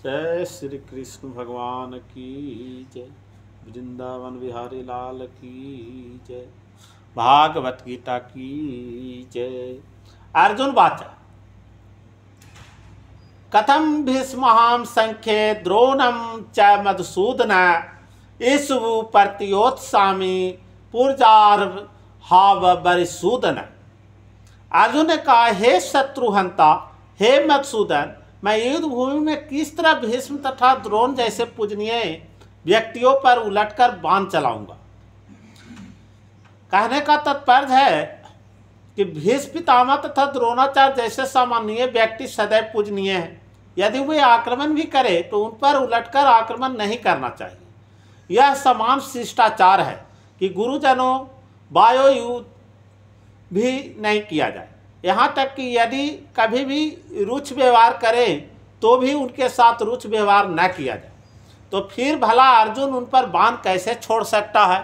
जय श्री कृष्ण भगवान की जय। वृंदावन बिहारी लाल की जय। भागवत गीता की जय। अर्जुन वाचा कथम भीष्महां संख्ये द्रोणम च मधुसूदन ईशु प्रतियोत्सामी पुरजार हाव बरिसूदन। अर्जुन ने कहा, हे शत्रुहंता, हे मधुसूदन, मैं युद्ध भूमि में किस तरह भीष्म तथा द्रोण जैसे पूजनीय व्यक्तियों पर उलटकर बाण चलाऊंगा। कहने का तात्पर्य है कि भीष्म पितामह तथा द्रोणाचार्य जैसे सामान्य व्यक्ति सदैव पूजनीय हैं। यदि वे आक्रमण भी करे तो उन पर उलटकर आक्रमण नहीं करना चाहिए। यह समान शिष्टाचार है कि गुरुजनों वायो युद्ध भी नहीं किया जाए। यहाँ तक कि यदि कभी भी रुक्ष व्यवहार करें तो भी उनके साथ रुक्ष व्यवहार न किया जाए। तो फिर भला अर्जुन उन पर बाण कैसे छोड़ सकता है।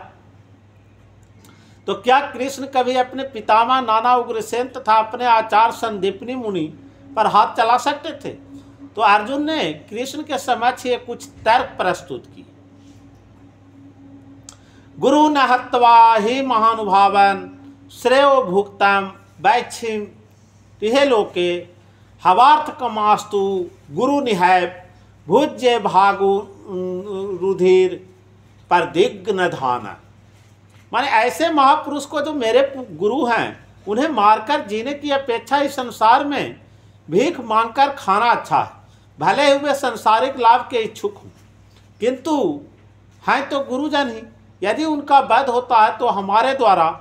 तो क्या कृष्ण कभी अपने पितामह नाना उग्रसेन तथा अपने आचार्य संदीपनी मुनि पर हाथ चला सकते थे। तो अर्जुन ने कृष्ण के समक्ष ये कुछ तर्क प्रस्तुत किए। गुरु न हत्वा ही महानुभावन श्रेयो भुक्तम वैक्षिम तिहे लोके हवार्थ कमास्तु गुरु निहय भुज्य भागु रुधिर पर दिग्न धान। माने ऐसे महापुरुष को जो मेरे गुरु हैं उन्हें मारकर जीने की अपेक्षा इस संसार में भीख मांगकर खाना अच्छा है। भले ही वे संसारिक लाभ के इच्छुक हों किंतु हैं तो गुरुजन ही। यदि उनका वध होता है तो हमारे द्वारा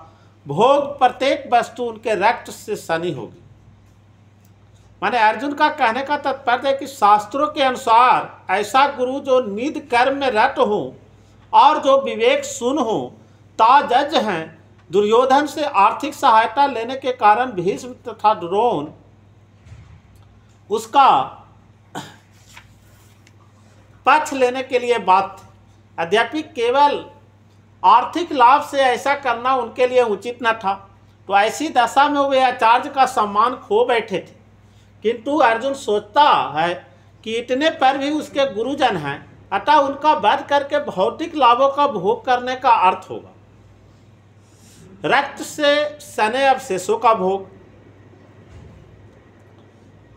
भोग प्रत्येक वस्तु उनके रक्त से सनी होगी। माने अर्जुन का कहने का तात्पर्य है कि शास्त्रों के अनुसार ऐसा गुरु जो निध कर्म में रत हो और जो विवेक शून्य हो ताजज हैं। दुर्योधन से आर्थिक सहायता लेने के कारण भीष्म तथा द्रोण उसका पक्ष लेने के लिए बात थी। यद्यपि केवल आर्थिक लाभ से ऐसा करना उनके लिए उचित न था। तो ऐसी दशा में वे आचार्य का सम्मान खो बैठे थे। किंतु अर्जुन सोचता है कि इतने पर भी उसके गुरुजन हैं, अतः उनका वध करके भौतिक लाभों का भोग करने का अर्थ होगा रक्त से सने अवशेषों का भोग।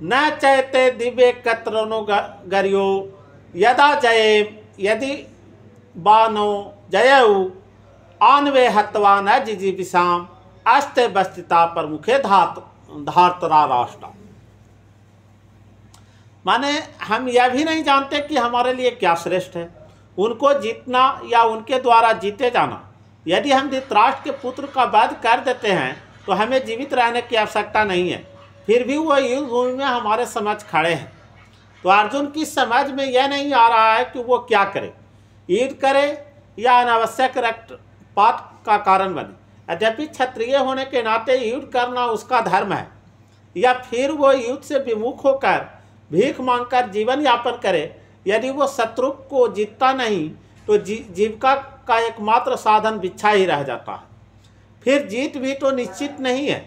न चैते दिव्य कत्रो गरियो यदा जये यदि बानो जयऊ आनवे हत्वा न जिजीविषाम अस्ते बस्तिता पर मुखे धातरा राष्ट्र। माने हम यह भी नहीं जानते कि हमारे लिए क्या श्रेष्ठ है, उनको जीतना या उनके द्वारा जीते जाना। यदि हम धृतराष्ट्र के पुत्र का वध कर देते हैं तो हमें जीवित रहने की आवश्यकता नहीं है। फिर भी वो युद्ध भूमि में हमारे समझ खड़े हैं। तो अर्जुन की समझ में यह नहीं आ रहा है कि वो क्या करे, युद्ध करे या अनावश्यक रक्तपात का कारण बने। यद्यपि क्षत्रिय होने के नाते युद्ध करना उसका धर्म है, या फिर वो युद्ध से विमुख होकर भीख मांगकर जीवन यापन करे। यदि वो शत्रु को जीतता नहीं तो जीविका का एकमात्र साधन भिक्षा ही रह जाता है। फिर जीत भी तो निश्चित नहीं है,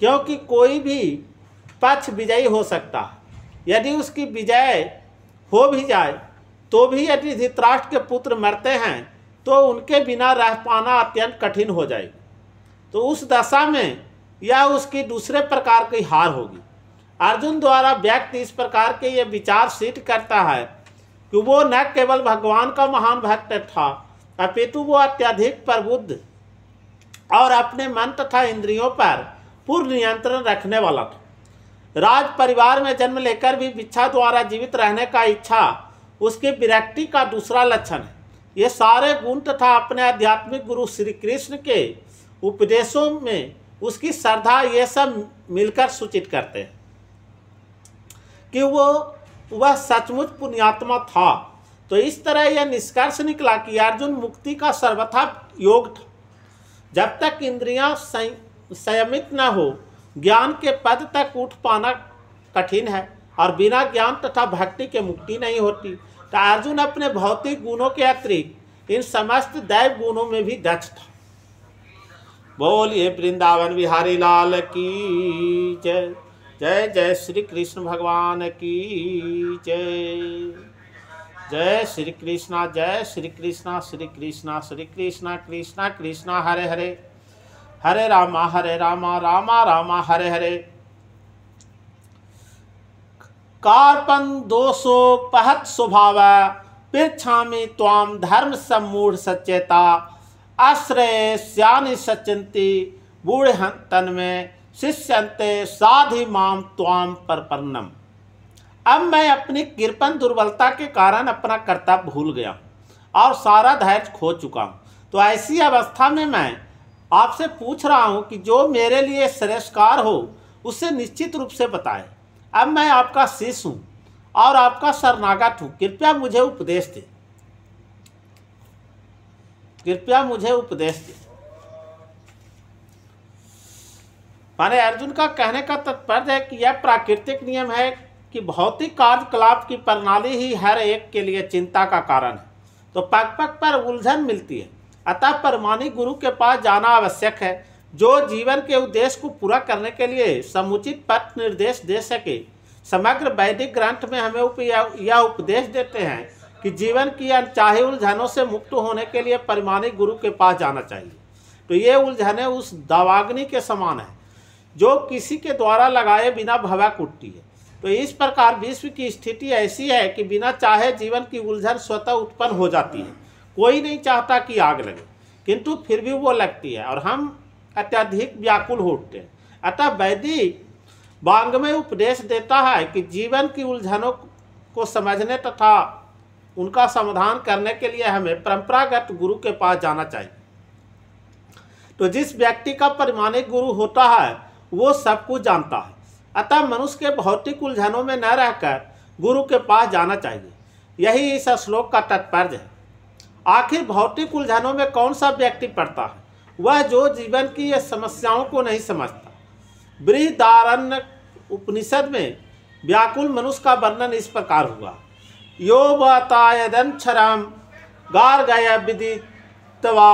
क्योंकि कोई भी पक्ष विजयी हो सकता है। यदि उसकी विजय हो भी जाए तो भी यदि धृतराष्ट्र के पुत्र मरते हैं तो उनके बिना रह पाना अत्यंत कठिन हो जाएगी। तो उस दशा में यह उसकी दूसरे प्रकार की हार होगी। अर्जुन द्वारा व्यक्ति इस प्रकार के ये विचार सिद्ध करता है कि वो न केवल भगवान का महान भक्त था अपितु वो अत्यधिक प्रबुद्ध और अपने मन तथा इंद्रियों पर पूर्ण नियंत्रण रखने वाला था। राज परिवार में जन्म लेकर भी भिक्षा द्वारा जीवित रहने का इच्छा उसकी विरक्ति का दूसरा लक्षण है। ये सारे गुण तथा अपने आध्यात्मिक गुरु श्री कृष्ण के उपदेशों में उसकी श्रद्धा ये सब मिलकर सूचित करते हैं कि वह सचमुच पुण्यात्मा था। तो इस तरह यह निष्कर्ष निकला कि अर्जुन मुक्ति का सर्वथा योग था। जब तक इंद्रियां संयमित न हो ज्ञान के पद तक उठ पाना कठिन है, और बिना ज्ञान तथा भक्ति के मुक्ति नहीं होती। तो अर्जुन अपने भौतिक गुणों के अतिरिक्त इन समस्त दैव गुणों में भी दक्ष था। बोलिए वृंदावन बिहारी लाल की जय। जय जय श्री कृष्ण भगवान की जय। जय श्री कृष्णा, जय श्री कृष्णा, श्री कृष्णा श्री कृष्णा कृष्णा कृष्णा हरे हरे, हरे रामा रामा रामा हरे हरे। कार्पण दोषोपहत स्वभाव पृच्छामि त्वाम धर्म सम्मूढ़ सचेता, आश्रय श्यानि सचंती बूढ़ तन में शिष्यंते साधि माम त्वाम परपन्नम। अब मैं अपनी कृपण दुर्बलता के कारण अपना कर्तव्य भूल गया और सारा धैर्य खो चुका हूँ। तो ऐसी अवस्था में मैं आपसे पूछ रहा हूँ कि जो मेरे लिए श्रेष्ठकार हो उसे निश्चित रूप से बताएं। अब मैं आपका शिष्य हूँ और आपका शरणागत हूँ, कृपया मुझे उपदेश दे, कृपया मुझे उपदेश दे। माने अर्जुन का कहने का तात्पर्य है कि यह प्राकृतिक नियम है कि भौतिक कार्यकलाप की प्रणाली ही हर एक के लिए चिंता का कारण है, तो पग पग पर उलझन मिलती है। अतः परमाणु गुरु के पास जाना आवश्यक है, जो जीवन के उद्देश्य को पूरा करने के लिए समुचित पथ निर्देश दे सके। समग्र वैदिक ग्रंथ में हमें यह उपदेश देते हैं कि जीवन की अनचाही उलझनों से मुक्त होने के लिए परमाणु गुरु के पास जाना चाहिए। तो ये उलझनें उस दावाग्नि के समान है जो किसी के द्वारा लगाए बिना भभक उठती है। तो इस प्रकार विश्व की स्थिति ऐसी है कि बिना चाहे जीवन की उलझन स्वतः उत्पन्न हो जाती है। कोई नहीं चाहता कि आग लगे, किंतु फिर भी वो लगती है और हम अत्यधिक व्याकुल हो उठते हैं। अतः वैदिक वाङ्मय उपदेश देता है कि जीवन की उलझनों को समझने तथा उनका समाधान करने के लिए हमें परंपरागत गुरु के पास जाना चाहिए। तो जिस व्यक्ति का परमाणु गुरु होता है वो सब कुछ जानता है। अतः मनुष्य के भौतिक उलझनों में न रहकर गुरु के पास जाना चाहिए। यही इस श्लोक का तात्पर्य है। आखिर भौतिक उलझनों में कौन सा व्यक्ति पड़ता है? वह जो जीवन की ये समस्याओं को नहीं समझता। बृहदारण्यक उपनिषद में व्याकुल मनुष्य का वर्णन इस प्रकार हुआ। यो वातायदक्षरम गार्गय विदित्वा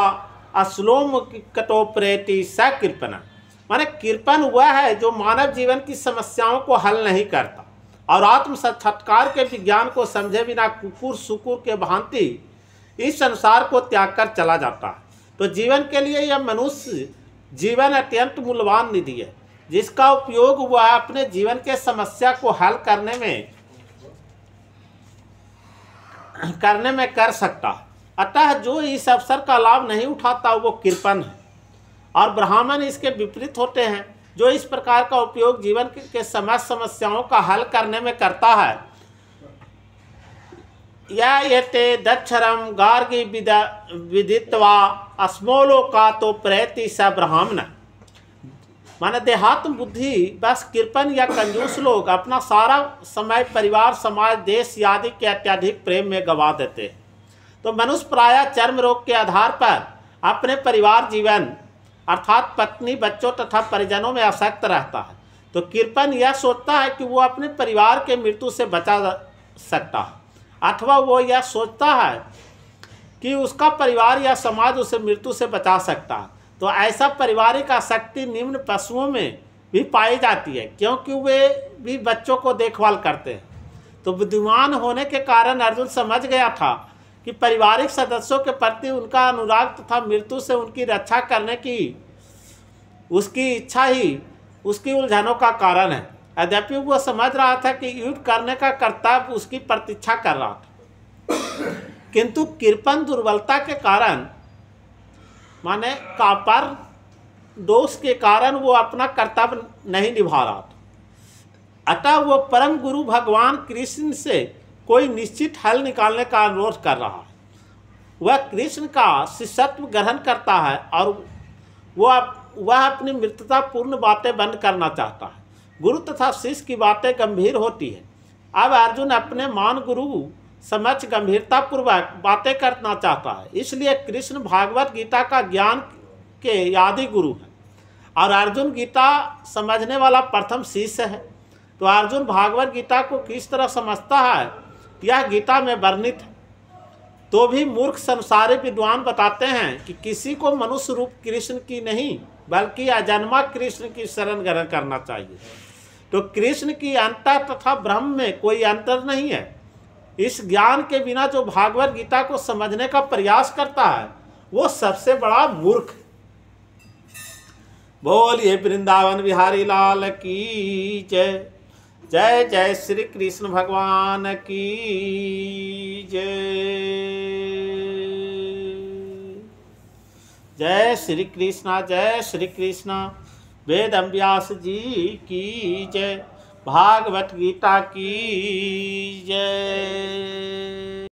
अश्लोम कटोप्रेति स कृपण। माने कृपण वह है जो मानव जीवन की समस्याओं को हल नहीं करता और आत्म साक्षात्कार के विज्ञान को समझे बिना कुकुर सुकुर के भांति इस संसार को त्याग कर चला जाता है। तो जीवन के लिए यह मनुष्य जीवन अत्यंत मूल्यवान निधि है, जिसका उपयोग वह अपने जीवन के समस्या को हल करने में कर सकता है। अतः जो इस अवसर का लाभ नहीं उठाता वो कृपण है, और ब्राह्मण इसके विपरीत होते हैं जो इस प्रकार का उपयोग जीवन के समस्याओं का हल करने में करता है। या येते दक्षरम गार्गी विदित्वा अस्मोलो का तो प्रयति स ब्राह्मण। माने देहात्म बुद्धि बस कृपण या कंजूस लोग अपना सारा समय परिवार समाज देश आदि के अत्यधिक प्रेम में गंवा देते हैं। तो मनुष्य प्रायः चर्म रोग के आधार पर अपने परिवार जीवन अर्थात पत्नी बच्चों तथा परिजनों में आसक्त रहता है। तो कृपण यह सोचता है कि वो अपने परिवार के मृत्यु से बचा सकता है, अथवा वो यह सोचता है कि उसका परिवार या समाज उसे मृत्यु से बचा सकता है। तो ऐसा पारिवारिक आसक्ति निम्न पशुओं में भी पाई जाती है, क्योंकि वे भी बच्चों को देखभाल करते हैं। तो बुद्धिमान होने के कारण अर्जुन समझ गया था कि पारिवारिक सदस्यों के प्रति उनका अनुराग तथा मृत्यु से उनकी रक्षा करने की उसकी इच्छा ही उसकी उलझनों का कारण है। यद्यपि वह समझ रहा था कि युद्ध करने का कर्तव्य उसकी प्रतीक्षा कर रहा था, किंतु कृपण दुर्बलता के कारण माने कापर दोष के कारण वो अपना कर्तव्य नहीं निभा रहा था। अतः वो परम गुरु भगवान कृष्ण से कोई निश्चित हल निकालने का अनुरोध कर रहा है। वह कृष्ण का शिष्यत्व ग्रहण करता है और वह अपनी मृत्यता पूर्ण बातें बंद करना चाहता है। गुरु तथा शिष्य की बातें गंभीर होती है। अब अर्जुन अपने मान गुरु समक्ष गंभीरतापूर्वक बातें करना चाहता है, इसलिए कृष्ण भागवत गीता का ज्ञान के आदि गुरु है और अर्जुन गीता समझने वाला प्रथम शिष्य है। तो अर्जुन भागवत गीता को किस तरह समझता है यह गीता में वर्णित है। तो भी मूर्ख संसारी विद्वान बताते हैं कि किसी को मनुष्य रूप कृष्ण की नहीं बल्कि अजन्मा कृष्ण की शरण ग्रहण करना चाहिए। तो कृष्ण की अंतर तथा ब्रह्म में कोई अंतर नहीं है। इस ज्ञान के बिना जो भागवत गीता को समझने का प्रयास करता है वो सबसे बड़ा मूर्ख। बोलिए वृंदावन बिहारी लाल की जय। जय जय श्री कृष्ण भगवान की जय। जय श्री कृष्णा, जय श्री कृष्णा। वेद व्यास जी की जय। भागवत गीता की जय।